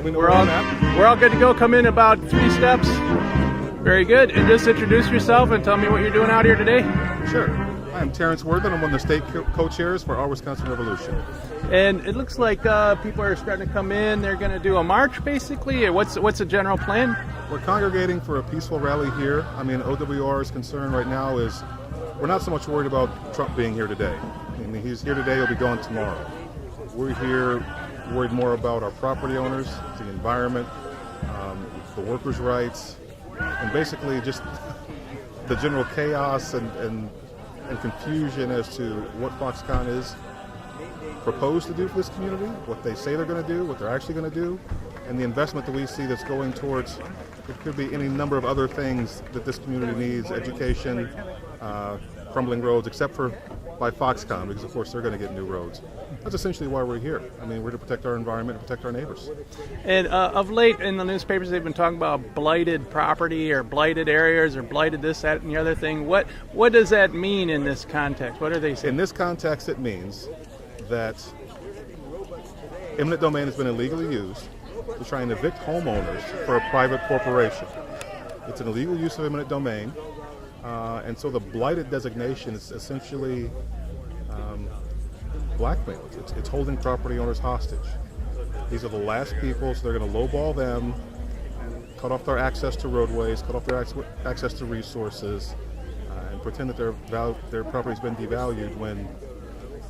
We're all good to go. Come in about 3 steps. Very good. And just introduce yourself and tell me what you're doing out here today. Sure. I'm Terrence Worthen. I'm one of the state co-chairs for Our Wisconsin Revolution. And it looks like people are starting to come in. They're going to do a march, basically. What's the general plan? We're congregating for a peaceful rally here. I mean, OWR's concern right now is we're not so much worried about Trump being here today. I mean, he's here today, he'll be gone tomorrow. We're here worried more about our property owners, the environment, the workers' rights, and basically just the general chaos and confusion as to what Foxconn is proposed to do for this community, what they say they're going to do, what they're actually going to do, and the investment that we see that's going towards, it could be any number of other things that this community needs, education, crumbling roads, except for by Foxconn, because of course they're going to get new roads. That's essentially why we're here. I mean, we're to protect our environment and protect our neighbors. And of late in the newspapers, they've been talking about blighted property or blighted areas or blighted this, that, and the other thing. What does that mean in this context? What are they saying? In this context, it means that eminent domain has been illegally used to try and evict homeowners for a private corporation. It's an illegal use of eminent domain, and so the blighted designation is essentially blackmail. It's holding property owners hostage. These are the last people, so they're going to lowball them, cut off their access to roadways, cut off their access to resources, and pretend that their property's been devalued when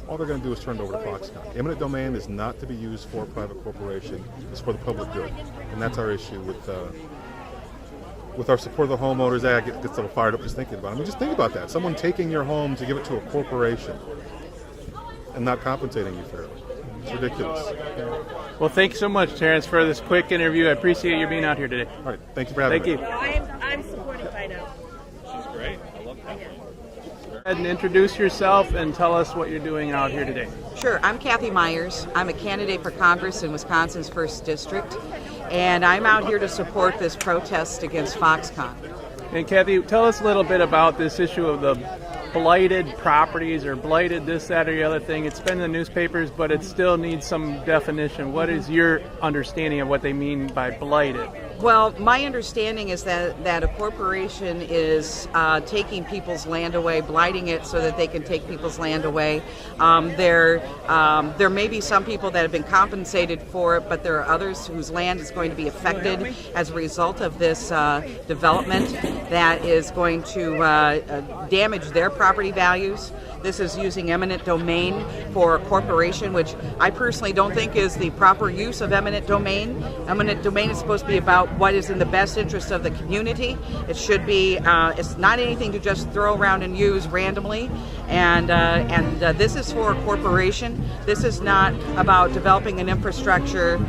all they're going to do is turn it over to Foxconn. Eminent domain is not to be used for a private corporation. It's for the public good, and that's our issue with our support of the homeowners. I get a little fired up just thinking about it. I mean, just think about that. Someone taking your home to give it to a corporation and not compensating you fairly. It's ridiculous. Well, thank you so much, Terrence, for this quick interview. I appreciate you being out here today. All right. Thank you for having me. Thank you. I'm supporting Fido. She's great. I love that. Go ahead and introduce yourself and tell us what you're doing out here today. Sure. I'm Kathy Myers. I'm a candidate for Congress in Wisconsin's 1st District, and I'm out here to support this protest against Foxconn. And Kathy, tell us a little bit about this issue of the blighted properties or blighted this, that, or the other thing. It's been in the newspapers, but it still needs some definition. What is your understanding of what they mean by blighted? Well, my understanding is that a corporation is taking people's land away, blighting it so that they can take people's land away. There may be some people that have been compensated for it, but there are others whose land is going to be affected as a result of this development that is going to damage their property values. This is using eminent domain for a corporation, which I personally don't think is the proper use of eminent domain. Eminent domain is supposed to be about what is in the best interest of the community. It should be, it's not anything to just throw around and use randomly. And this is for a corporation. This is not about developing an infrastructure,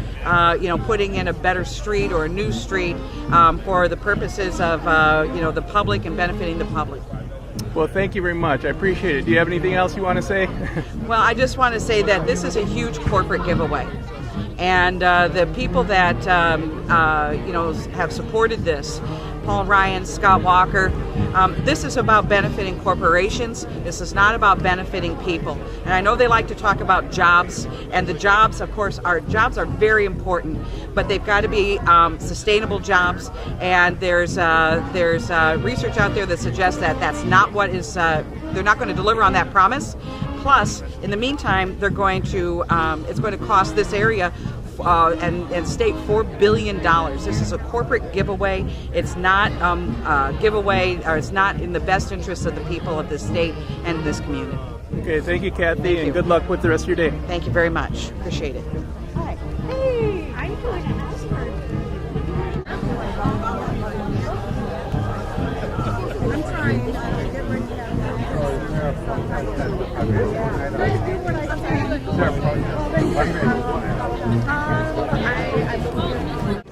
putting in a better street or a new street for the purposes of, the public and benefiting the public. Well, thank you very much. I appreciate it. Do you have anything else you want to say? Well, I just want to say that this is a huge corporate giveaway. And the people that, have supported this, Paul Ryan, Scott Walker, this is about benefiting corporations. This is not about benefiting people. And I know they like to talk about jobs, and the jobs, of course, are very important, but they've got to be sustainable jobs. And there's research out there that suggests that that's not what is. They're not going to deliver on that promise. Plus, in the meantime, they're going to. It's going to cost this area and state $4 billion. This is a corporate giveaway. It's not giveaway, or it's not in the best interest of the people of this state and this community. Okay, thank you, Kathy, and good luck with the rest of your day. Thank you very much. Appreciate it. Hi. Hey, how you doing? I'm trying to get ready to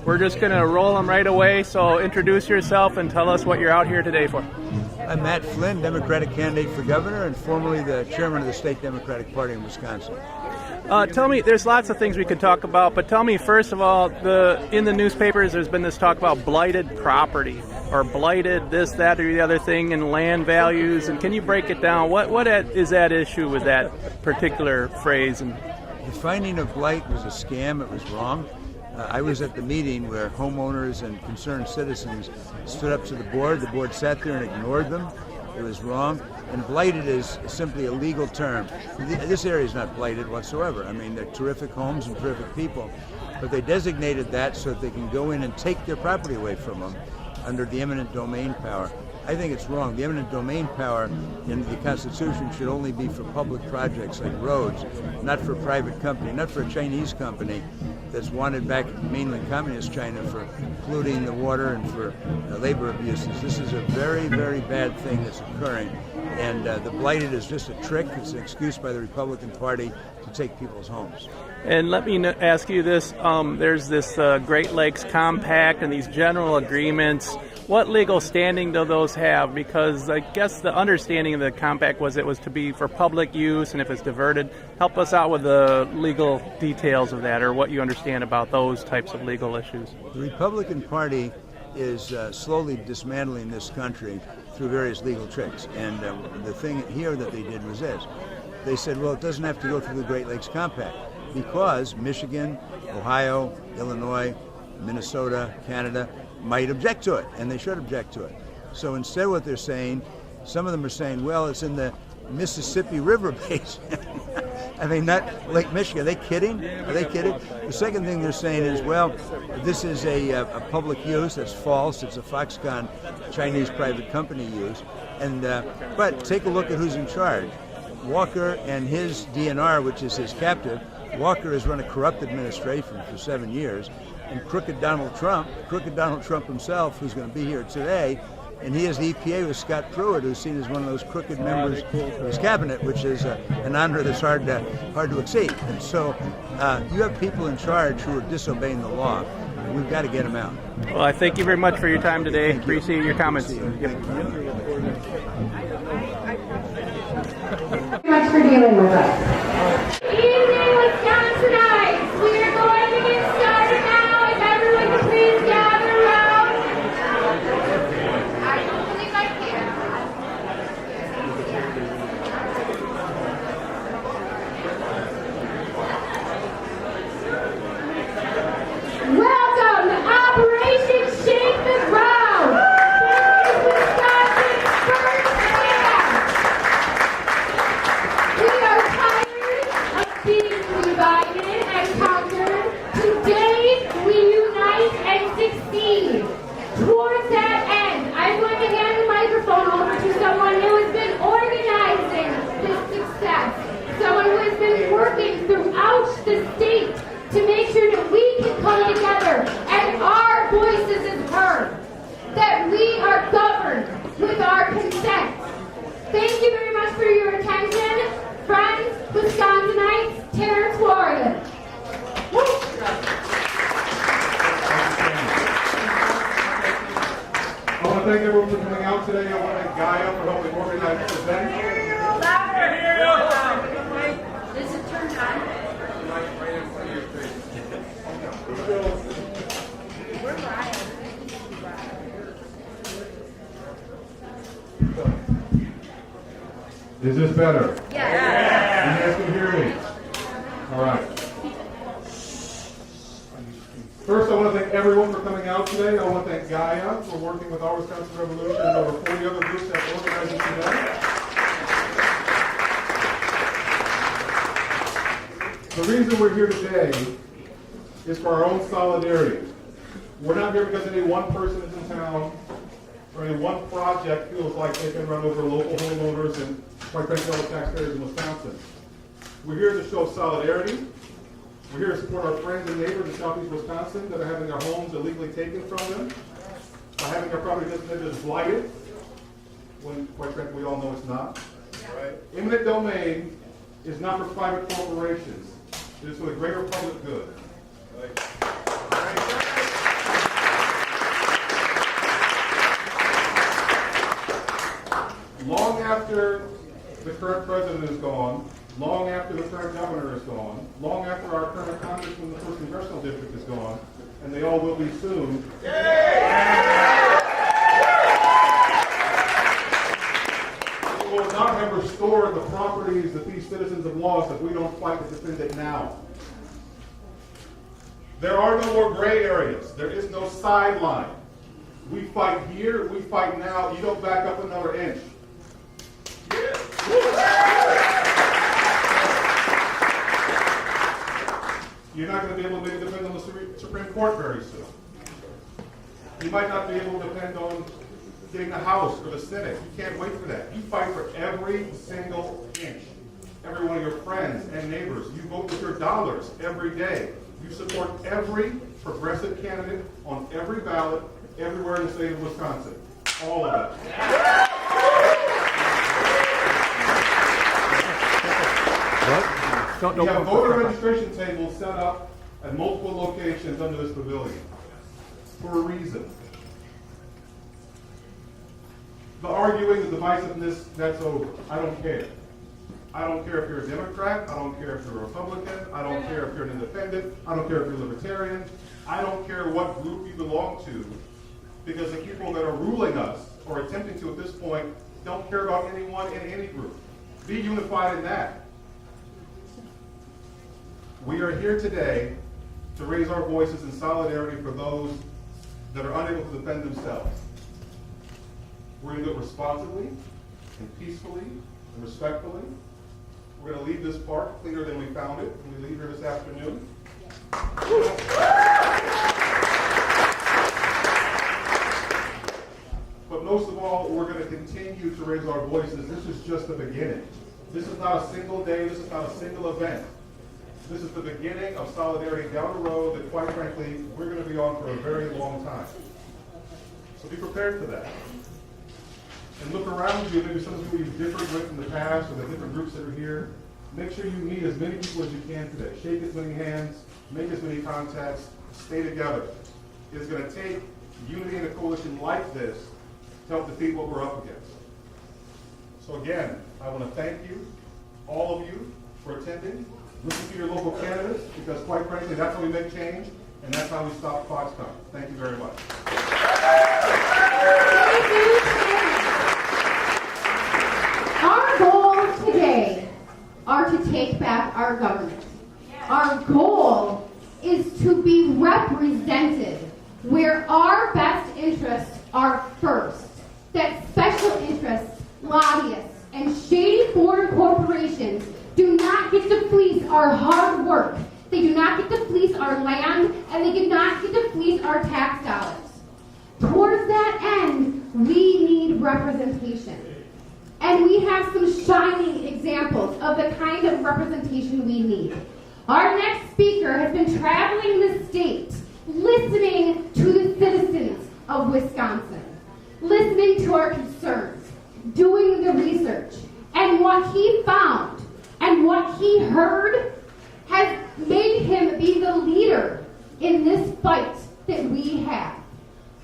We're just going to roll them right away, so introduce yourself and tell us what you're out here today for. I'm Matt Flynn, Democratic candidate for governor and formerly the chairman of the state Democratic Party in Wisconsin. Tell me, there's lots of things we could talk about, but tell me, first of all, in the newspapers there's been this talk about blighted property, or blighted this, that, or the other thing, and land values, and can you break it down? What is that issue with that particular phrase? And the finding of blight was a scam. It was wrong. I was at the meeting where homeowners and concerned citizens stood up to the board. The board sat there and ignored them. It was wrong. And blighted is simply a legal term. This area is not blighted whatsoever. I mean, they're terrific homes and terrific people, but they designated that so that they can go in and take their property away from them under the eminent domain power. I think it's wrong. The eminent domain power in the Constitution should only be for public projects like roads, not for a private company, not for a Chinese company that's wanted back in mainland communist China for polluting the water and for labor abuses. This is a very, very bad thing that's occurring. And the blighted is just a trick. It's an excuse by the Republican Party to take people's homes. And let me ask you this. There's this Great Lakes Compact and these general agreements. What legal standing do those have? Because I guess the understanding of the compact was it was to be for public use, and if it's diverted, help us out with the legal details of that, or what you understand about those types of legal issues. The Republican Party is slowly dismantling this country through various legal tricks. And the thing here that they did was this. They said, well, it doesn't have to go through the Great Lakes Compact because Michigan, Ohio, Illinois, Minnesota, Canada might object to it, and they should object to it. So instead what they're saying, some of them are saying, well, it's in the Mississippi River basin. I mean, not Lake Michigan. Are they kidding? Are they kidding? The second thing they're saying is, well, this is a public use. That's false. It's a Foxconn Chinese private company use. And but take a look at who's in charge. Walker and his DNR, which is his captive. Walker has run a corrupt administration for 7 years. And crooked Donald Trump himself, who's going to be here today, and he is the EPA with Scott Pruitt, who's seen as one of those crooked members of his cabinet, which is an honor that's hard to exceed. And so you have people in charge who are disobeying the law. And we've got to get them out. Well, I thank you very much for your time today. Appreciate your comments. Thank you much for dealing with us. Evening, Wisconsinites! We are going to get started now. If everyone could please gather around. I don't believe I can. Welcome to Operation Shake the Ground. This is Wisconsin's first man. We are tired of being divided and conquered. Today, we unite and succeed. Towards that end, I'm going to hand the microphone over to someone who has been organizing this success. Someone who has been working throughout the state to make sure that we can come together and our voices is heard. That we are governed with our consent. Thank you very much for your attention. Friends, Wisconsinites, Terrence Warrior. I want to thank everyone for coming out today. I want to thank Gaia for helping organize this event. Is it turned on? Is this better? Yes. You guys can hear me? All right. First, I want to thank everyone for coming out today. I want to thank Gaia for working with our Wisconsin Revolution and over 40 other groups that organize this event. The reason we're here today is for our own solidarity. We're not here because any one person is in town or any one project feels like they can run over local homeowners and quite frankly all the taxpayers in Wisconsin. We're here to show solidarity. We're here to support our friends and neighbors in southeast Wisconsin that are having their homes illegally taken from them, by having their property designated as blighted, when quite frankly we all know it's not. Right. Eminent domain is not for private corporations. It is for the greater public good. Right. Long after the current president is gone, long after the current governor is gone, long after our current congressman in the 1st Congressional District is gone, and they all will be soon. We will not have restored the properties that these citizens have lost if we don't fight to defend it now. There are no more gray areas. There is no sideline. We fight here, we fight now. You don't back up another inch. You're not going to be able to make a depend on the Supreme Court very soon. You might not be able to depend on getting the House or the Senate. You can't wait for that. You fight for every single inch. Every one of your friends and neighbors. You vote with your dollars every day. You support every progressive candidate on every ballot, everywhere in the state of Wisconsin. All of it. We have voter registration tables set up at multiple locations under this pavilion for a reason. The arguing, the divisiveness, that's over. I don't care. I don't care if you're a Democrat. I don't care if you're a Republican. I don't care if you're an independent. I don't care if you're a libertarian. I don't care what group you belong to, because the people that are ruling us, or attempting to at this point, don't care about anyone in any group. Be unified in that. We are here today to raise our voices in solidarity for those that are unable to defend themselves. We're going to do it responsibly and peacefully and respectfully. We're going to leave this park cleaner than we found it when we leave here this afternoon. But most of all, we're going to continue to raise our voices. This is just the beginning. This is not a single day. This is not a single event. This is the beginning of solidarity down the road that, quite frankly, we're going to be on for a very long time. So be prepared for that. And look around you, maybe some of you you've differed with in the past, or the different groups that are here. Make sure you meet as many people as you can today. Shake as many hands, make as many contacts, stay together. It's going to take unity in a coalition like this to help defeat what we're up against. So again, I want to thank you, all of you, for attending. Listen to your local candidates, because quite frankly, that's how we make change, and that's how we stop Foxconn. Thank you very much. Our goals today are to take back our government. Our goal is to be represented where our best interests are first. That special interests, lobbyists, and shady foreign corporations do not get to fleece our hard work. They do not get to fleece our land, and they do not get to fleece our tax dollars. Towards that end, we need representation. And we have some shining examples of the kind of representation we need. Our next speaker has been traveling the state, listening to the citizens of Wisconsin, listening to our concerns, doing the research, and what he found and what he heard has made him be the leader in this fight that we have.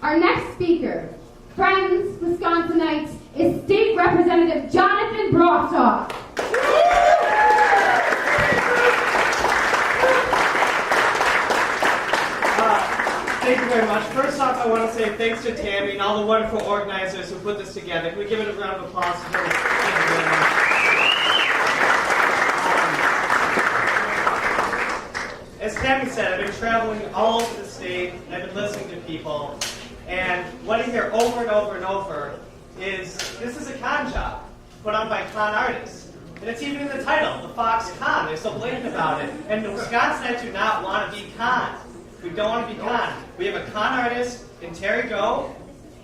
Our next speaker, friends, Wisconsinites, is State Representative Jonathan Brostoff. Thank you very much. First off, I want to say thanks to Tammy and all the wonderful organizers who put this together. Can we give it a round of applause for this? Thank you very much. As Tammy said, I've been traveling all over the state, and I've been listening to people, and what I hear over and over and over is this is a con job put on by con artists. And it's even in the title, the Fox Con. They're so blatant about it. And the Wisconsinites do not want to be conned. We don't want to be conned. We have a con artist in Terry Go,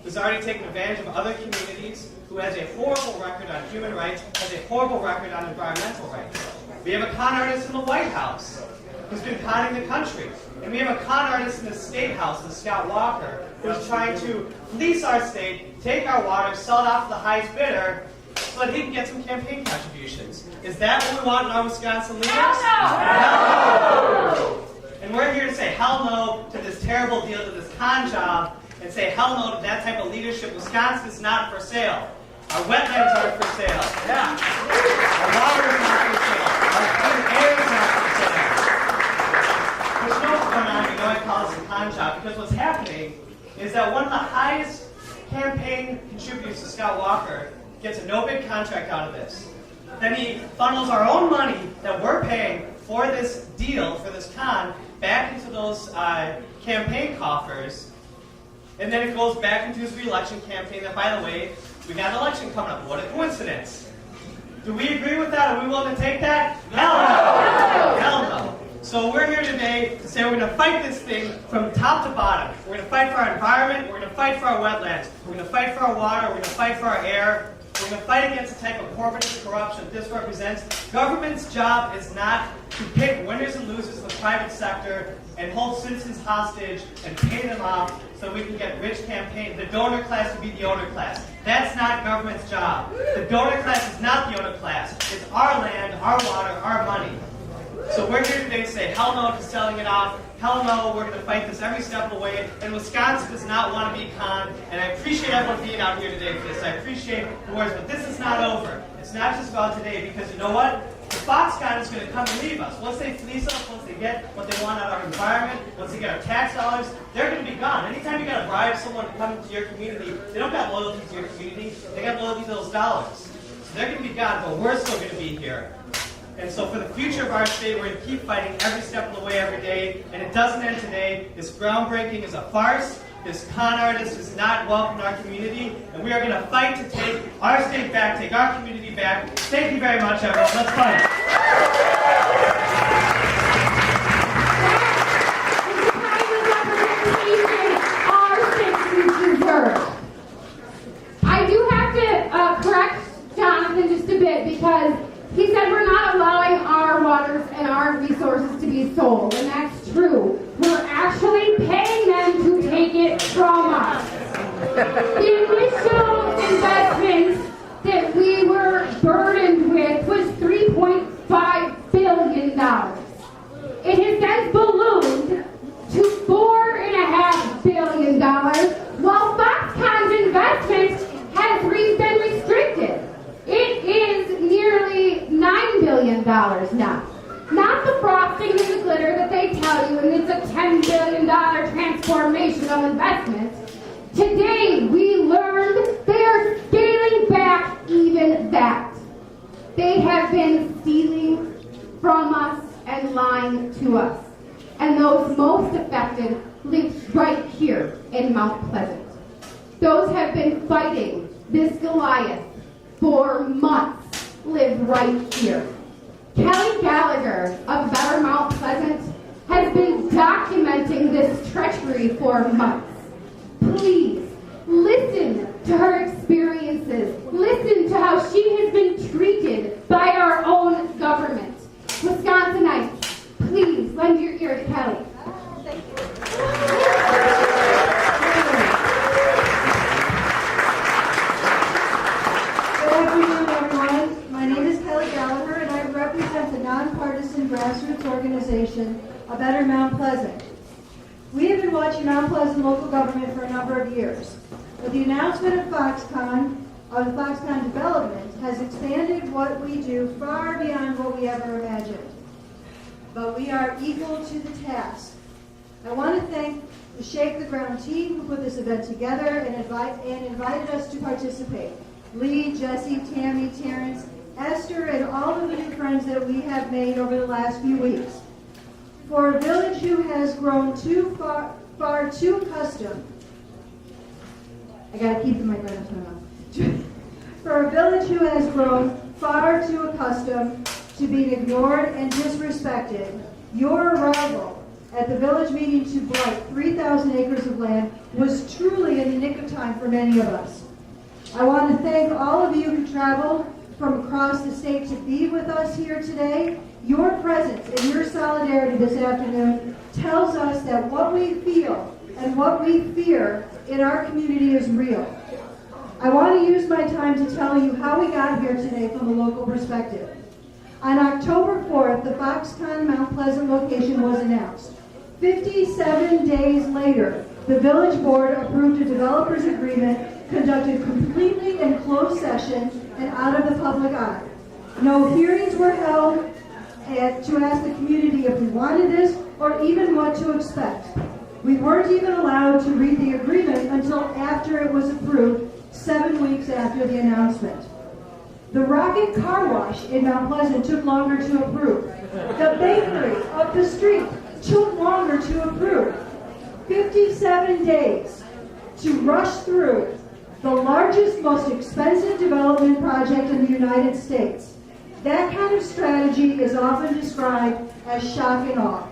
who's already taken advantage of other communities, who has a horrible record on human rights, has a horrible record on environmental rights. We have a con artist in the White House, who's been conning the country. And we have a con artist in the State House, the Scott Walker, who's trying to fleece our state, take our water, sell it off to the highest bidder, so that he can get some campaign contributions. Is that what we want in our Wisconsin leaders? Hell no! And we're here to say hell no to this terrible deal, to this con job, and say hell no to that type of leadership. Wisconsin's not for sale. Our wetlands aren't for sale. Yeah. Our water is not for sale. Our clean air is not for sale. There's no what's going on. You know I call this a con job, because what's happening is that one of the highest campaign contributors to Scott Walker gets a no-bid contract out of this. Then he funnels our own money that we're paying for this deal, for this con, back into those those campaign coffers, and then it goes back into his re-election campaign. That, by the way, we got an election coming up. What a coincidence! Do we agree with that? Are we willing to take that? Hell no! Hell no! So we're here today to say we're going to fight this thing from top to bottom. We're going to fight for our environment. We're going to fight for our wetlands. We're going to fight for our water. We're going to fight for our air. We're going to fight against the type of corporate corruption this represents. Government's job is not to pick winners and losers of the private sector and hold citizens hostage and pay them off so we can get rich campaign. The donor class to be the owner class. That's not government's job. The donor class is not the owner class. It's our land, our water, our money. So we're here today to say hell no to selling it off. Hell no, we're going to fight this every step of the way. And Wisconsin does not want to be conned. And I appreciate everyone being out here today for this. I appreciate the words, but this is not over. It's not just about today, because you know what? The Foxconn is going to come and leave us. Once they fleece us, once they get what they want out of our environment, once they get our tax dollars, they're going to be gone. Anytime you got to bribe someone to come into your community, they don't got loyalty to your community. They got loyalty to those dollars. So they're going to be gone, but we're still going to be here. And so for the future of our state, we're going to keep fighting every step of the way, every day. And it doesn't end today. This groundbreaking is a farce. This con artist is not welcome in our community. And we are going to fight to take our state back, take our community back. Thank you very much, everyone. Let's fight. Our citizens deserve. I do have to correct Jonathan just a bit, because he said we're not allowing our waters and our resources to be sold, and that's true. We're actually paying them to take it from us. The initial investment that we were burdened with was $3.5 billion. It has since ballooned to $4.5 billion, while Foxconn's investment has been restricted. It is nearly $9 billion now. Not the frosting and the glitter that they tell you, and it's a $10 billion transformational investment. Today, we learned they are scaling back even that. They have been stealing from us and lying to us. And those most affected live right here in Mount Pleasant. Those have been fighting this Goliath for months, live right here. Kelly Gallagher of Better Mount Pleasant has been documenting this treachery for months. Please, listen to her experiences. Listen to how she has been treated by our own government. Wisconsinites, please lend your ear to Kelly. Thank you. Good afternoon, everyone. My name is Kelly Gallagher, and I represent the nonpartisan grassroots organization, A Better Mount Pleasant. We have been watching Mount Pleasant local government for a number of years. But the announcement of Foxconn, of the Foxconn development, has expanded what we do far beyond what we ever imagined. But we are equal to the task. I want to thank the Shake the Ground team who put this event together and invited us to participate. Lee, Jesse, Tammy, Terrence, Esther, and all of the new friends that we have made over the last few weeks. For a village who has grown far too accustomed, I gotta keep the mic right up to my mouth. For a village who has grown far too accustomed to being ignored and disrespected, your arrival at the village meeting to blight 3,000 acres of land was truly in the nick of time for many of us. I want to thank all of you who traveled from across the state to be with us here today. Your presence and your solidarity this afternoon tells us that what we feel and what we fear in our community is real. I want to use my time to tell you how we got here today from a local perspective. On October 4th, the Foxconn Mount Pleasant location was announced. 57 days later, the village board approved a developer's agreement conducted completely in closed session and out of the public eye. No hearings were held to ask the community if we wanted this or even what to expect. We weren't even allowed to read the agreement until after it was approved, 7 weeks after the announcement. The Rocket Car Wash in Mount Pleasant took longer to approve. The bakery up the street took longer to approve. 57 days to rush through the largest, most expensive development project in the United States. That kind of strategy is often described as shock and awe.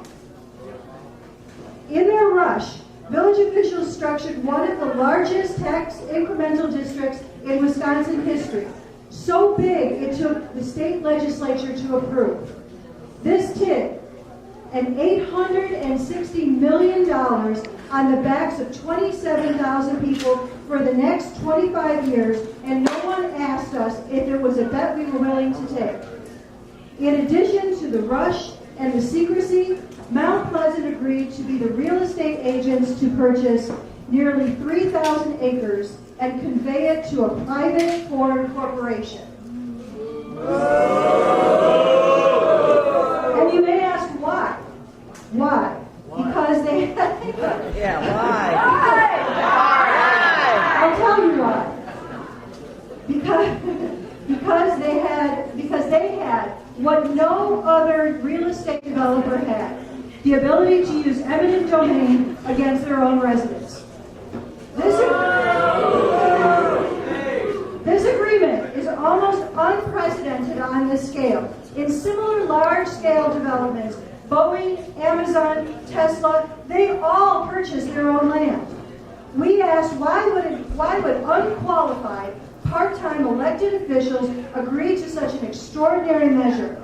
In their rush, village officials structured one of the largest tax incremental districts in Wisconsin history. So big it took the state legislature to approve. This did an $860 million on the backs of 27,000 people for the next 25 years, and no one asked us if it was a bet we were willing to take. In addition to the rush and the secrecy, Mount Pleasant agreed to be the real estate agents to purchase nearly 3,000 acres and convey it to a private foreign corporation. And you may ask why? Why? Because they had... Yeah, why? I'll tell you why. Because they had what no other real estate developer had: the ability to use eminent domain against their own residents. This agreement is almost unprecedented on this scale. In similar large-scale developments, Boeing, Amazon, Tesla, they all purchased their own land. We asked why would unqualified, part-time elected officials agree to such an extraordinary measure.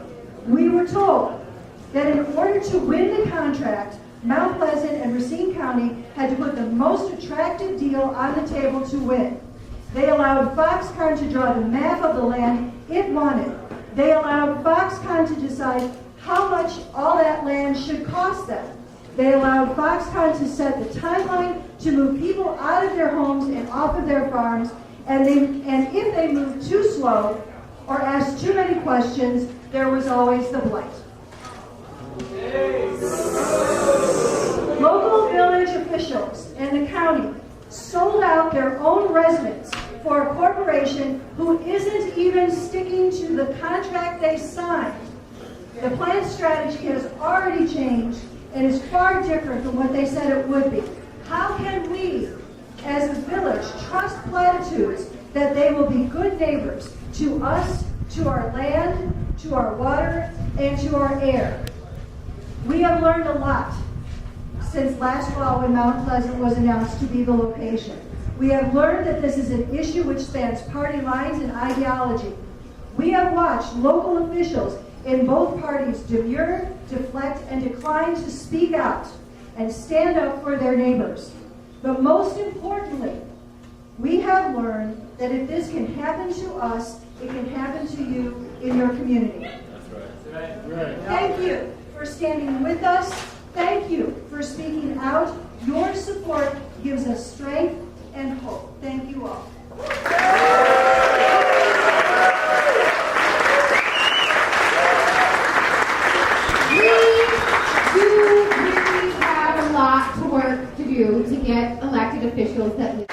We were told that in order to win the contract, Mount Pleasant and Racine County had to put the most attractive deal on the table to win. They allowed Foxconn to draw the map of the land it wanted. They allowed Foxconn to decide how much all that land should cost them. They allowed Foxconn to set the timeline to move people out of their homes and off of their farms, and if they moved too slow or asked too many questions, there was always the blight. Local village officials and the county sold out their own residents for a corporation who isn't even sticking to the contract they signed. The planned strategy has already changed and is far different from what they said it would be. How can we, as a village, trust platitudes that they will be good neighbors to us, to our land, to our water, and to our air? We have learned a lot since last fall when Mount Pleasant was announced to be the location. We have learned that this is an issue which spans party lines and ideology. We have watched local officials in both parties demur, deflect, and decline to speak out and stand up for their neighbors. But most importantly, we have learned that if this can happen to us, it can happen to you in your community. That's right. Thank you for standing with us. Thank you for speaking out. Your support gives us strength and hope. Thank you all. We do really have a lot to work to do to get elected officials that live.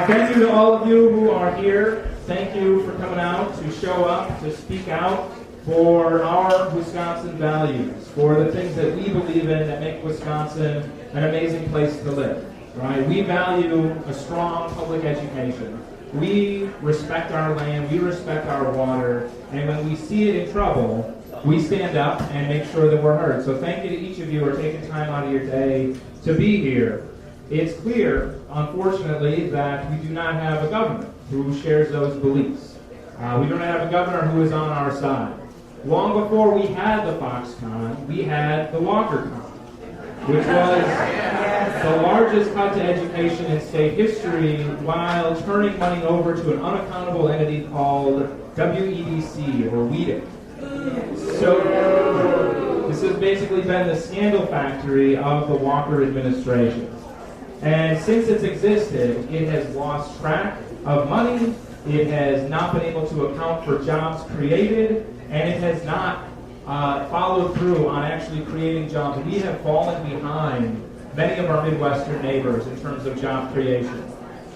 Thank you to all of you who are here. Thank you for coming out to show up, to speak out for our Wisconsin values, for the things that we believe in that make Wisconsin an amazing place to live. Right? We value a strong public education. We respect our land, we respect our water, and when we see it in trouble, we stand up and make sure that we're heard. So thank you to each of you for taking time out of your day to be here. It's clear, unfortunately, that we do not have a governor who shares those beliefs. We don't have a governor who is on our side. Long before we had the Foxconn, we had the WalkerCon, which was the largest cut to education in state history while turning money over to an unaccountable entity called WEDC, or WEDC. So this has basically been the scandal factory of the Walker administration. And since it's existed, it has lost track of money, it has not been able to account for jobs created, and it has not followed through on actually creating jobs. We have fallen behind many of our Midwestern neighbors in terms of job creation.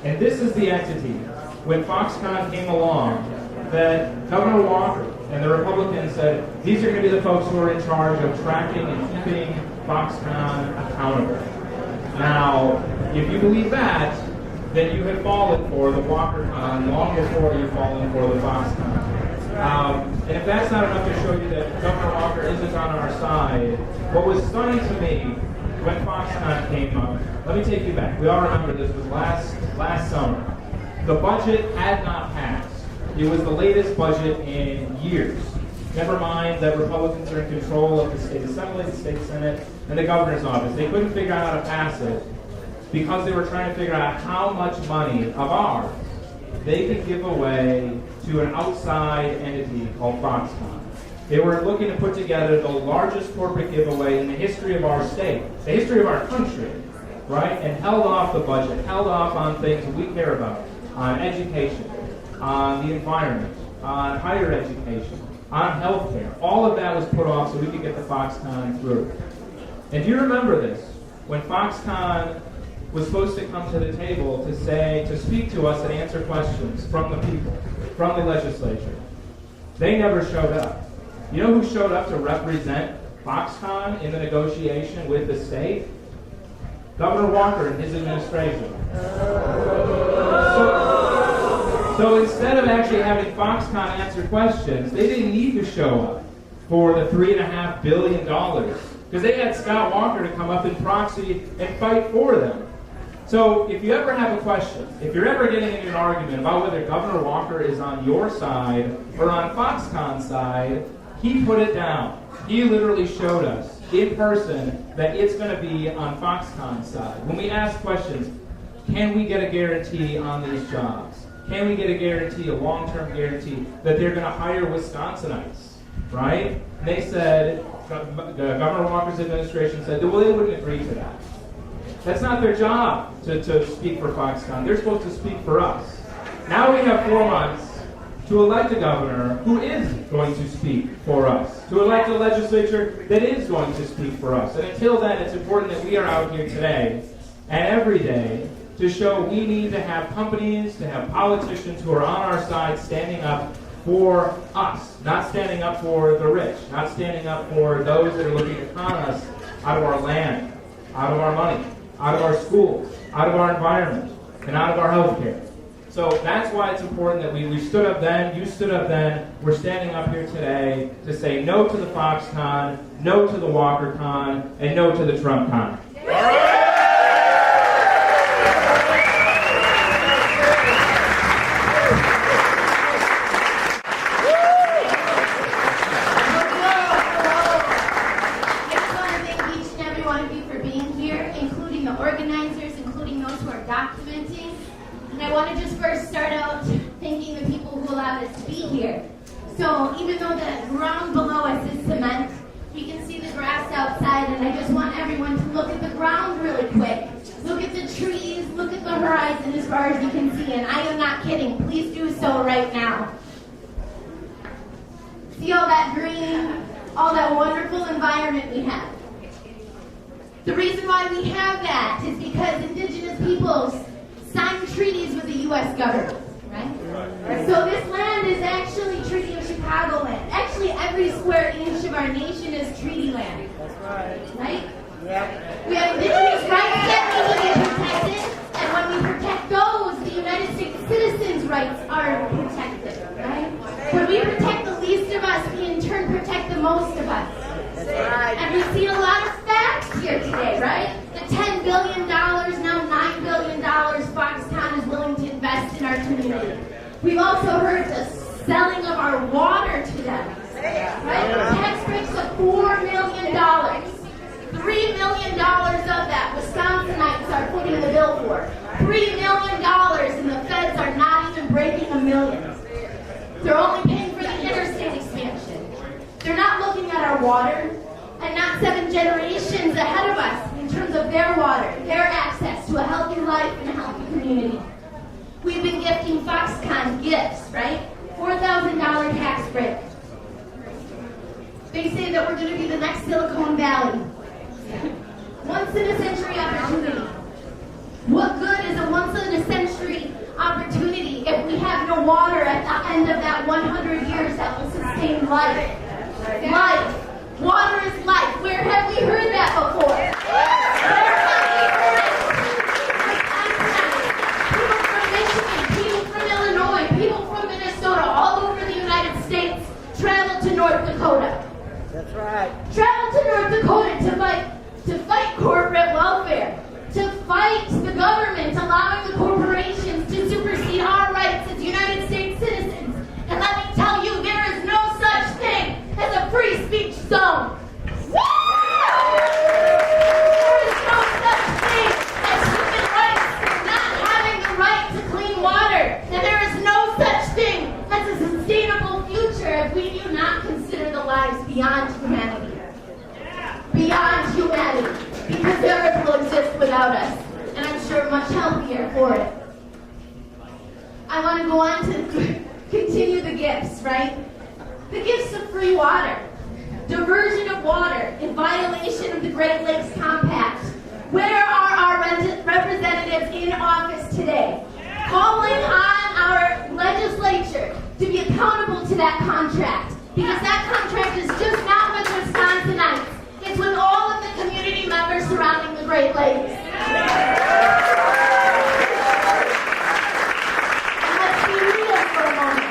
And this is the entity, when Foxconn came along, that Governor Walker And the Republicans said, these are going to be the folks who are in charge of tracking and keeping Foxconn accountable. Now, if you believe that, then you have fallen for the WalkerCon long before you've fallen for the Foxconn. And if that's not enough to show you that Governor Walker isn't on our side, what was stunning to me when Foxconn came up, let me take you back. We all remember this was last summer. The budget had not passed. It was the latest budget in years. Never mind that Republicans are in control of the state assembly, the state senate, and the governor's office. They couldn't figure out how to pass it because they were trying to figure out how much money of ours they could give away to an outside entity called Foxconn. They were looking to put together the largest corporate giveaway in the history of our state, the history of our country, right? And held off the budget, held off on things that we care about, on education, on the environment, on higher education, on health care. All of that was put off so we could get the Foxconn through. And do you remember this? When Foxconn was supposed to come to the table to speak to us and answer questions from the people, from the legislature, they never showed up. You know who showed up to represent Foxconn in the negotiation with the state? Governor Walker and his administration. So instead of actually having Foxconn answer questions, they didn't need to show up for the $3.5 billion because they had Scott Walker to come up in proxy and fight for them. So if you ever have a question, if you're ever getting into an argument about whether Governor Walker is on your side or on Foxconn's side, he put it down. He literally showed us in person that it's going to be on Foxconn's side. When we ask questions, can we get a guarantee on these jobs? Can we get a guarantee, a long-term guarantee, that they're going to hire Wisconsinites, right? And they said, Governor Walker's administration said, well, they wouldn't agree to that. That's not their job to speak for Foxconn. They're supposed to speak for us. Now we have 4 months to elect a governor who is going to speak for us, to elect a legislature that is going to speak for us. And until then, it's important that we are out here today and every day to show we need to have companies, to have politicians who are on our side standing up for us, not standing up for the rich, not standing up for those that are looking to con us out of our land, out of our money, out of our schools, out of our environment, and out of our health care. So that's why it's important that we stood up then, you stood up then, we're standing up here today to say no to the Foxconn, no to the WalkerCon, and no to the TrumpCon. So even though the ground below us is cement, we can see the grass outside, and I just want everyone to look at the ground really quick. Look at the trees, look at the horizon as far as you can see, and I am not kidding. Please do so right now. See all that green, all that wonderful environment we have. The reason why we have that is because indigenous peoples signed treaties with the U.S. government. Right? So this land is actually Treaty of Chicago land. Actually, every square inch of our nation is treaty land. That's right. Yep. We have indigenous rights that need to be protected, and when we protect those, the United States citizens' rights are protected. Right? When we protect the least of us, we in turn protect the most of us. Right. And we've seen a lot of facts here today, right? The $10 billion, now $9 billion Foxconn is willing to invest in our community. We've also heard the selling of our water to them. Right? Tax breaks of $4 million. $3 million of that Wisconsinites are putting the bill for. $3 million, and the feds are not even breaking $1 million. They're only paying for the interstate expansion. They're not looking at our water, and not 7 generations ahead of us in terms of their water, their access to a healthy life and a healthy community. We've been gifting Foxconn gifts, right? $4,000 tax break. They say that we're going to be the next Silicon Valley. Once-in-a-century opportunity. What good is a once-in-a-century opportunity if we have no water at the end of that 100 years that will sustain sustain life. Life. Water is life. Where have we heard that before? Where have we heard it? People from Michigan, people from Illinois, people from Minnesota, all over the United States travel to North Dakota. That's right. Travel to North Dakota to fight corporate welfare, to fight the government allowing the corporations to supersede our rights as United States citizens. And let me tell you, there is no such thing as a free speech zone. There is no such thing as human rights not having the right to clean water. And there is no such thing as a sustainable future if we do not consider the lives beyond humanity. Beyond humanity. Because the earth will exist without us. And I'm sure much healthier for it. I want to go on to continue the gifts, right? The gifts of free water. Diversion of water in violation of the Great Lakes Compact. Where are our representatives in office today? Calling on our legislature to be accountable to that contract. Because that contract is just not with Wisconsinites. It's with all of the community members surrounding the Great Lakes. And let's be real for a moment.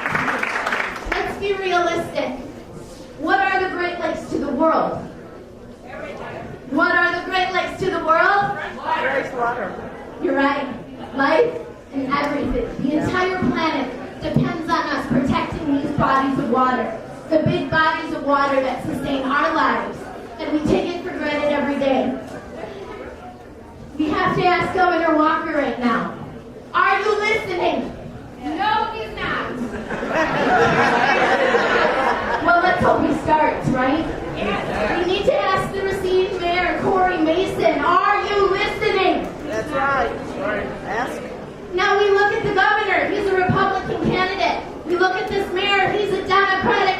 Let's be realistic. What are the Great Lakes to the world? What are the Great Lakes to the world? Water. You're right. Life and everything. The entire planet depends on us protecting these bodies of water. The big bodies of water that sustain our lives. And we take it for granted every day. We have to ask Governor Walker right now. Are you listening? No, he's not. Well, let's hope he starts, right? We need to ask the Racine Mayor, Corey Mason, are you listening? That's right. Ask. Now we look at the governor, he's a Republican candidate. We look at this mayor, he's a Democratic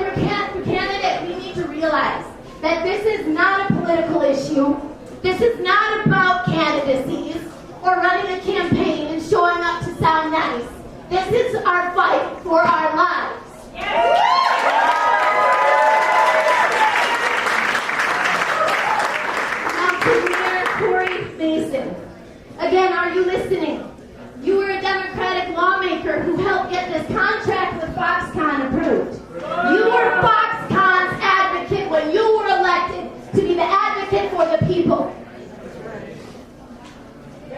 candidate. We need to realize that this is not a political issue. This is not about candidacies or running a campaign and showing up to sound nice. This is our fight for our lives. Now to Mayor Corey Mason. Again, are you listening? You were a Democratic lawmaker who helped get this contract with Foxconn approved. You were Foxconn's advocate when you were elected to be the advocate for the people.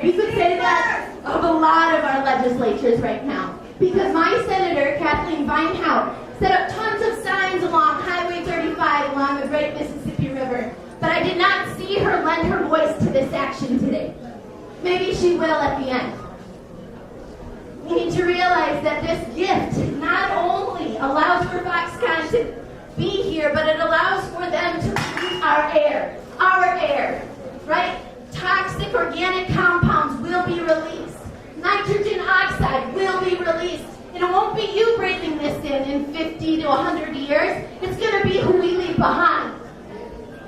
You could say that of a lot of our legislatures right now. Because my senator, Kathleen Vinehout, set up tons of signs along Highway 35 along the Great Mississippi River. But I did not see her lend her voice to this action today. Maybe she will at the end. We need to realize that this gift not only allows for Foxconn to be here, but it allows for them to pollute our air, right? Toxic organic compounds will be released. Nitrogen oxide will be released. And it won't be you breathing this in 50 to 100 years. It's going to be who we leave behind.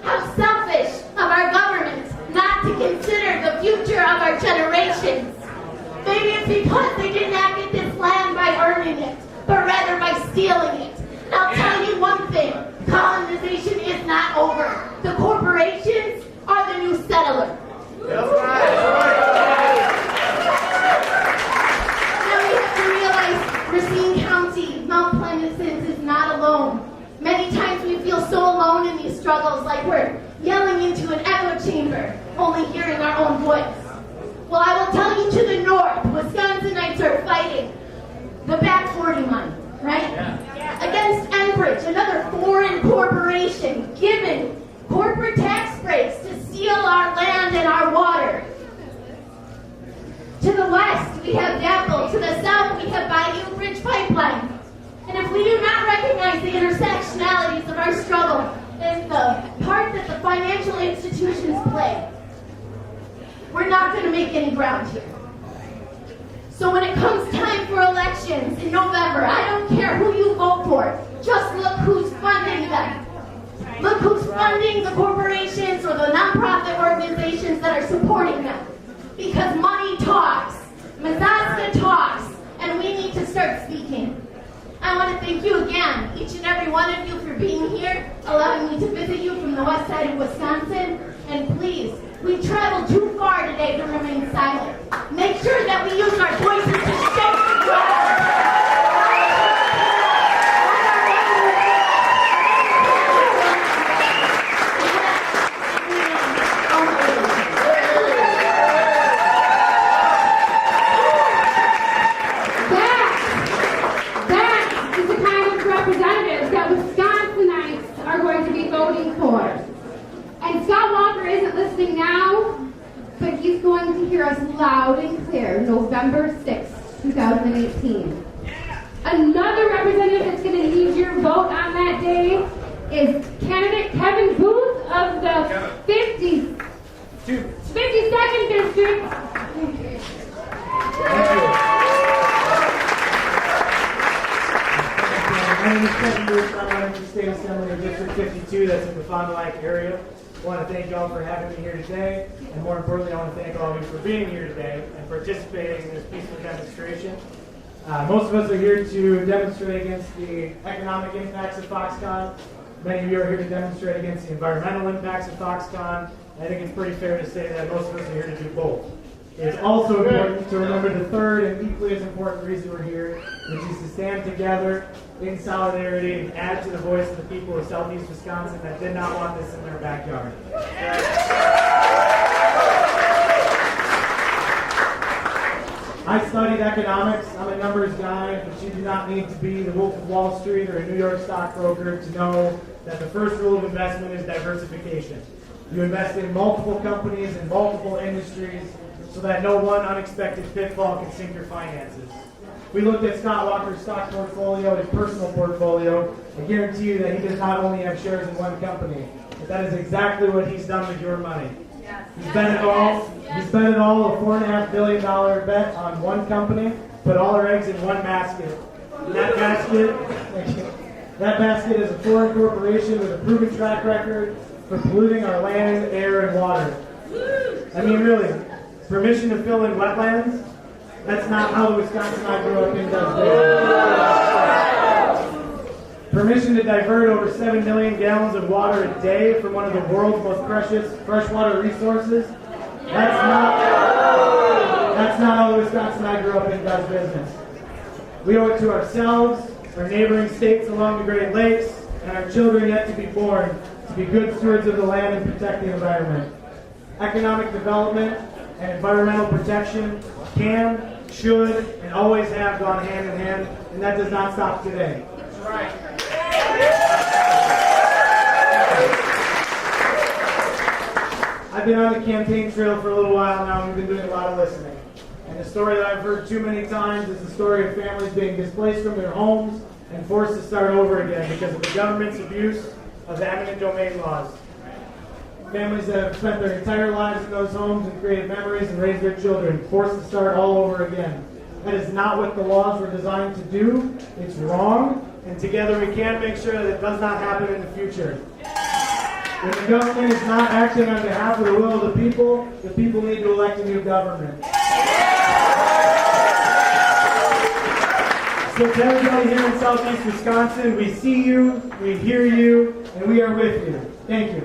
How selfish of our government not to consider the future of our generations. Maybe it's because they did not get this land by earning it, but rather by stealing it. And I'll tell you one thing, colonization is not over. The corporations are the new settler. Now we have to realize Racine County, Mount Pleasant is not alone. Many times we feel so alone in these struggles, like we're yelling into an echo chamber, only hearing our own voice. Well, I will tell you to the north, Wisconsinites are fighting the back 40 money, right? Against Enbridge, another foreign corporation, given corporate tax breaks to steal our land and our water. To the west, we have DAPL. To the south, we have Bayou Bridge Pipeline. And if we do not recognize the intersectionalities of our struggle and the part that the financial institutions play, we're not going to make any ground here. So when it comes time for elections in November, I don't care who you vote for. Just look who's funding them. Look who's funding the corporations or the nonprofit organizations that are supporting them. Because money talks, Mazaska talks, and we need to start speaking. I want to thank you again, each and every one of you, for being here, allowing me to visit you from the west side of Wisconsin. And please, we traveled too far today to remain silent. Make sure that we use our voices to shape the world. That is the kind of representatives that Wisconsinites are going to be voting for. And Scott Walker isn't listening now, but he's going to hear us loud and clear November 6th, 2018. Another representative that's going to need your vote on that day is candidate Kevin Booth of the 52nd District. My name is Kevin Booth. I'm running for State Assembly in District 52. That's in the Fond du Lac area. I want to thank you all for having me here today, and more importantly, I want to thank all of you for being here today and participating in this peaceful demonstration. Most of us are here to demonstrate against the economic impacts of Foxconn. Many of you are here to demonstrate against the environmental impacts of Foxconn. I think it's pretty fair to say that most of us are here to do both. It's also important to remember the third and equally as important reason we're here, which is to stand together in solidarity and add to the voice of the people of Southeast Wisconsin that did not want this in their backyard. I studied economics. I'm a numbers guy, but you do not need to be the Wolf of Wall Street or a New York stockbroker to know that the first rule of investment is diversification. You invest in multiple companies and multiple industries so that no one unexpected pitfall can sink your finances. We looked at Scott Walker's stock portfolio, his personal portfolio. I guarantee you that he does not only have shares in one company, but that is exactly what he's done with your money. He's bet it all. He's bet it all, a $4.5 billion bet on one company, put all our eggs in one basket. And that basket is a foreign corporation with a proven track record for polluting our land, air, and water. I mean, really, permission to fill in wetlands? That's not how the Wisconsin I grew up in does business. Permission to divert over 7 million gallons of water a day from one of the world's most precious freshwater resources? That's not how the Wisconsin I grew up in does business. We owe it to ourselves, our neighboring states along the Great Lakes, and our children yet to be born to be good stewards of the land and protect the environment. Economic development and environmental protection can, should, and always have gone hand in hand, and that does not stop today. That's right. I've been on the campaign trail for a little while now, and we've been doing a lot of listening. And the story that I've heard too many times is the story of families being displaced from their homes and forced to start over again because of the government's abuse of the eminent domain laws. Families that have spent their entire lives in those homes and created memories and raised their children, forced to start all over again. That is not what the laws were designed to do. It's wrong, and together we can make sure that it does not happen in the future. When the government is not acting on behalf of the will of the people need to elect a new government. So to everybody here in Southeast Wisconsin, we see you, we hear you, and we are with you. Thank you.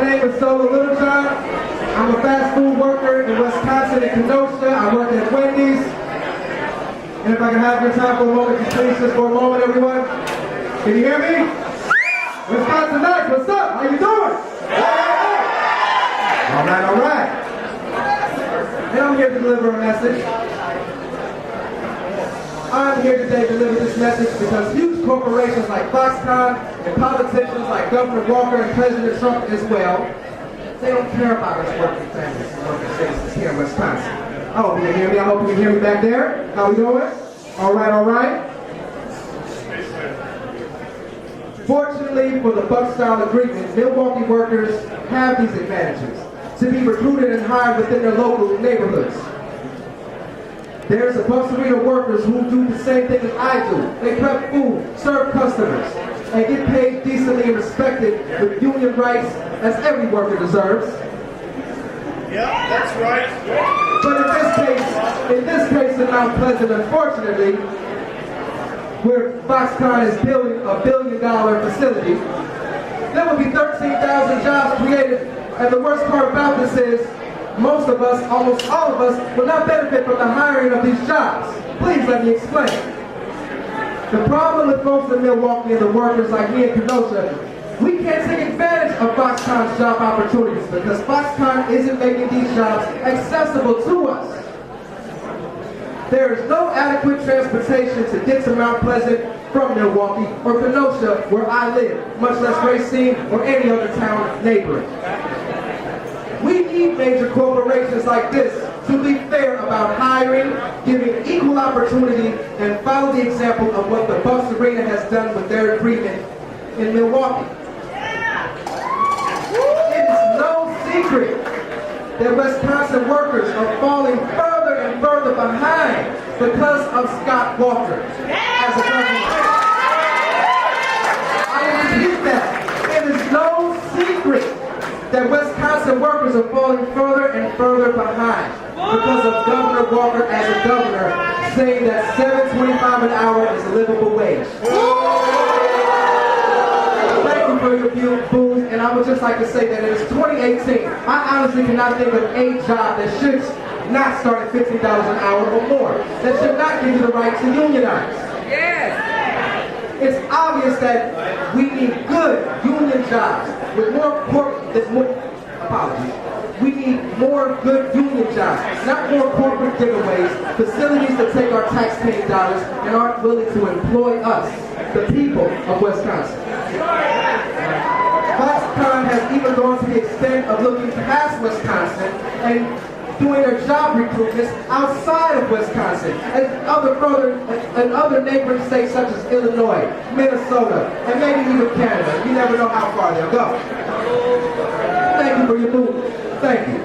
name is Solo Littlejohn. I'm a fast food worker in Wisconsin and Kenosha. I work at Wendy's. And if I can have your time for a moment, please, just for a moment, everyone. Can you hear me? Wisconsinites, what's up? How you doing? All right, all right. And I'm here to deliver a message. I'm here today to deliver this message because huge corporations like Foxconn and politicians like Governor Walker and President Trump as well, they don't care about us working families and working citizens here in Wisconsin. I hope you can hear me. I hope you can hear me back there. How we doing? All right, all right. Fortunately for the Buck-style agreement, Milwaukee workers have these advantages to be recruited and hired within their local neighborhoods. There's a Bucks Arena workers who do the same thing as I do. They prep food, serve customers, and get paid decently and respected with union rights as every worker deserves. Yeah, that's right. But in this case in Mount Pleasant, unfortunately, where Foxconn is building a $1 billion facility, there will be 13,000 jobs created, and the worst part about this is most of us, almost all of us, will not benefit from the hiring of these jobs. Please let me explain. The problem with folks in Milwaukee and the workers like me in Kenosha, we can't take advantage of Foxconn's job opportunities because Foxconn isn't making these jobs accessible to us. There is no adequate transportation to get to Mount Pleasant from Milwaukee or Kenosha, where I live, much less Racine or any other town neighboring. We need major corporations like this to be fair about hiring, giving equal opportunity, and follow the example of what the Bucks Arena has done with their agreement in Milwaukee. It is no secret that Wisconsin workers are falling further and further behind because of Scott Walker as a governor. I repeat that. It is no secret that Wisconsin workers are falling further and further behind because of Governor Walker as a governor saying that $7.25 an hour is a livable wage. Thank you for your views, and I would just like to say that it is 2018. I honestly cannot think of a job that should not start at $15 an hour or more, that should not give you the right to unionize. Yes. It's obvious that we need good union jobs with we need more good union jobs, not more corporate giveaways, facilities that take our taxpaying dollars and aren't willing to employ us, the people of Wisconsin. Foxconn has even gone to the extent of looking past Wisconsin and doing their job recruitments outside of Wisconsin and other neighboring states such as Illinois, Minnesota, and maybe even Canada. You never know how far they'll go. Thank you for your move. Thank you.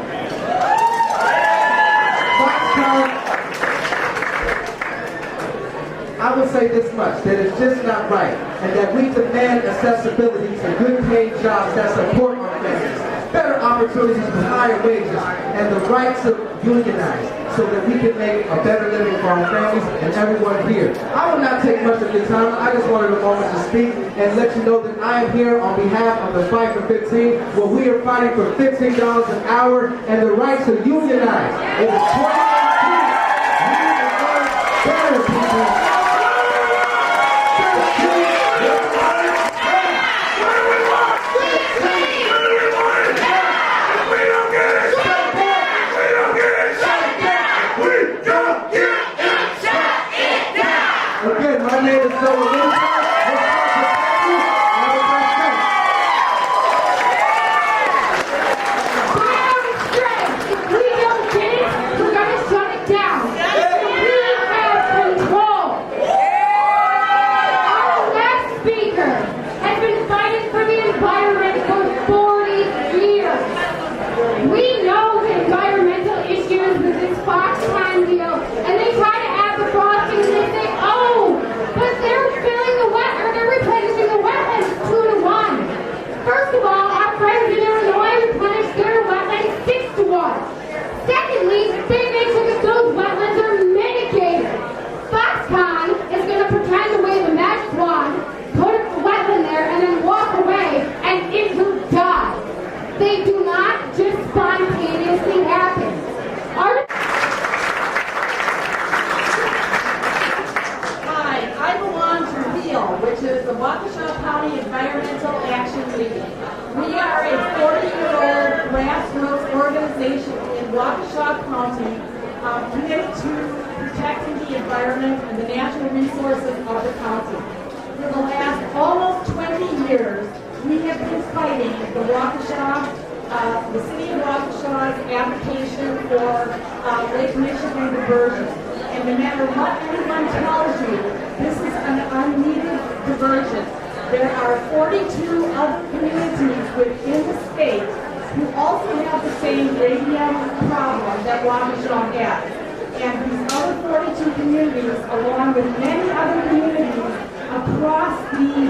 Foxconn, I will say this much, that it's just not right, and that we demand accessibility to good paid jobs that support our families, better opportunities with higher wages, and the right to unionize so that we can make a better living for our families and everyone here. I will not take much of your time. I just wanted a moment to speak and let you know that I am here on behalf of the Fight for 15, where we are fighting for $15 an hour and the right to unionize. It is 2018. We deserve better, people. Again, my name is Solo Littlejohn. If we don't get it, we're going to shut it down. We have They do not just spontaneously happen. Hi, I belong to REAL, which is the Waukesha County Environmental Action League. We are a 40-year-old grassroots organization in Waukesha County committed to protecting the environment and the natural resources of the county. For the last almost 20 years, we have been fighting the city of Waukesha's application for Lake Michigan diversion. And no matter what anyone tells you, this is an unneeded diversion. There are 42 other communities within the state who also have the same radium problem that Waukesha has. And these other 42 communities, along with many other communities across the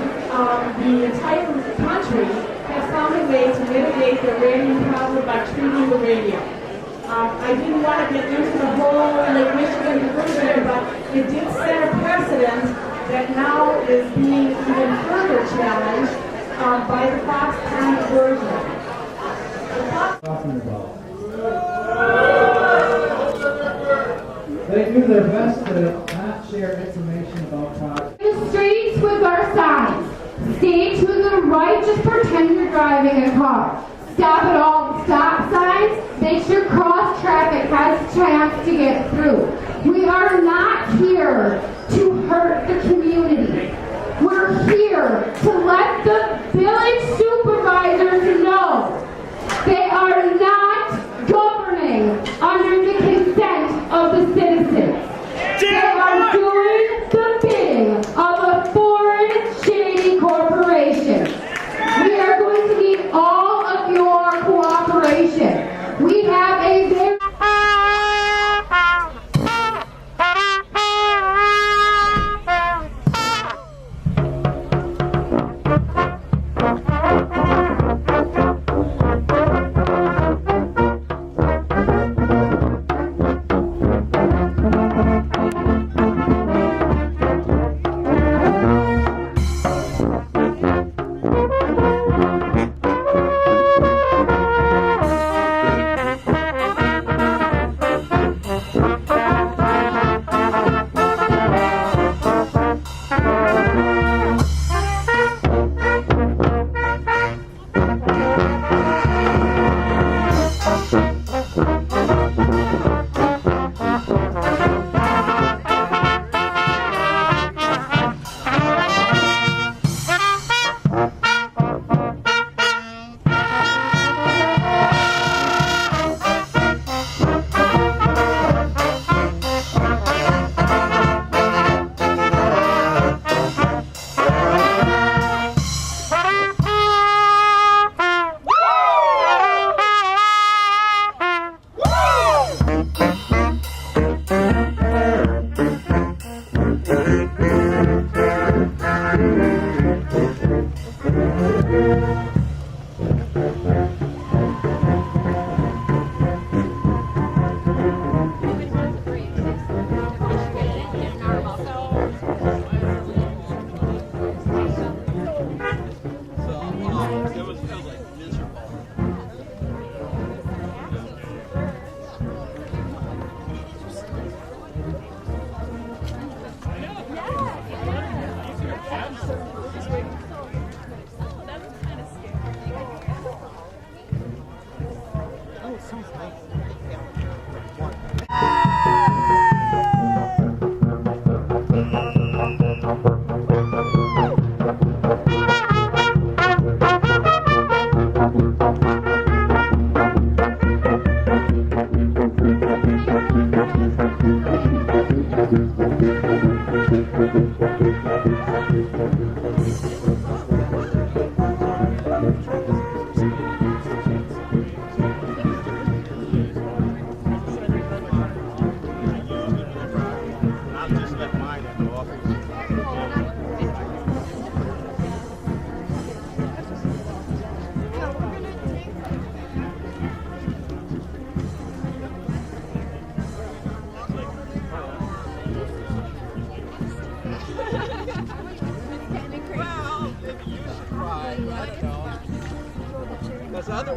entire country, have found a way to mitigate the radium problem by treating the radium. I didn't want to get into the whole Lake Michigan diversion, but it did set a precedent that now is being even further challenged by the Foxconn diversion. Talking about. They do their best to not share information about products. The streets with our signs. Stay to the right, just pretend you're driving a car. Stop at all the stop signs. Make sure cross traffic has a chance to get through. We are not here to hurt the community. We're here to let the village supervisors know they are not governing under the consent of the citizens. They are doing the bidding of a foreign shady corporation. We are going to need all of your cooperation. We have a very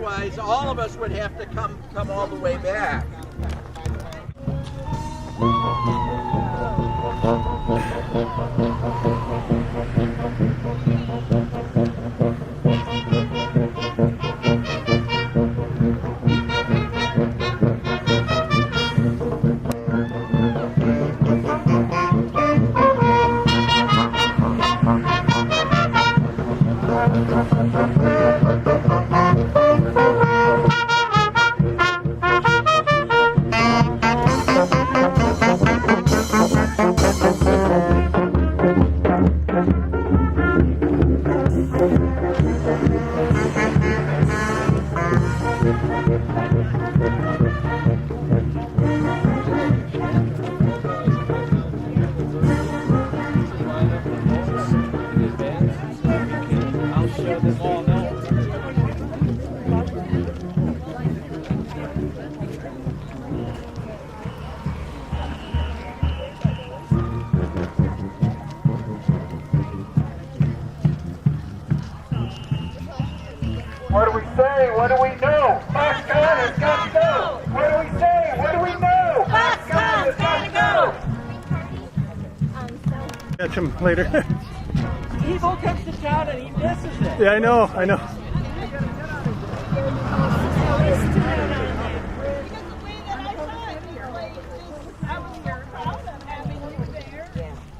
otherwise all of us would have to come all the way back. What do we say? What do we know? Foxconn has got to go! What do we say? What do we know? Foxconn has got to go! Catch him later. Evil comes to town and he misses it. Yeah, I know.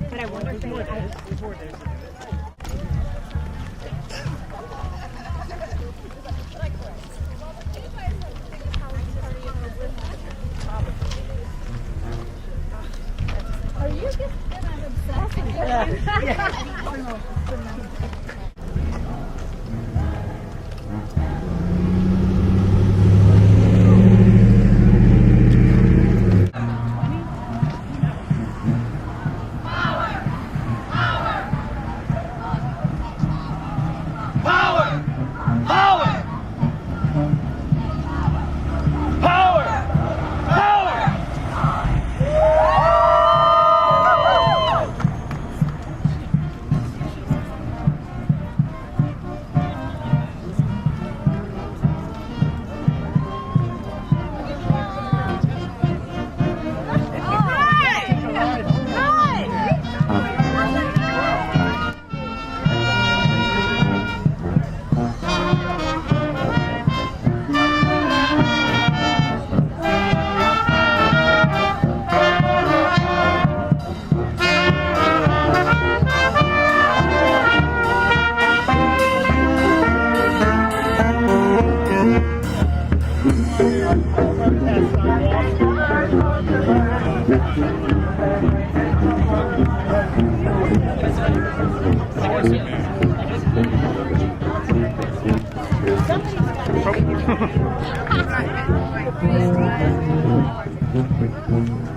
But I wonder if Are you just obsessed? Somebody's got to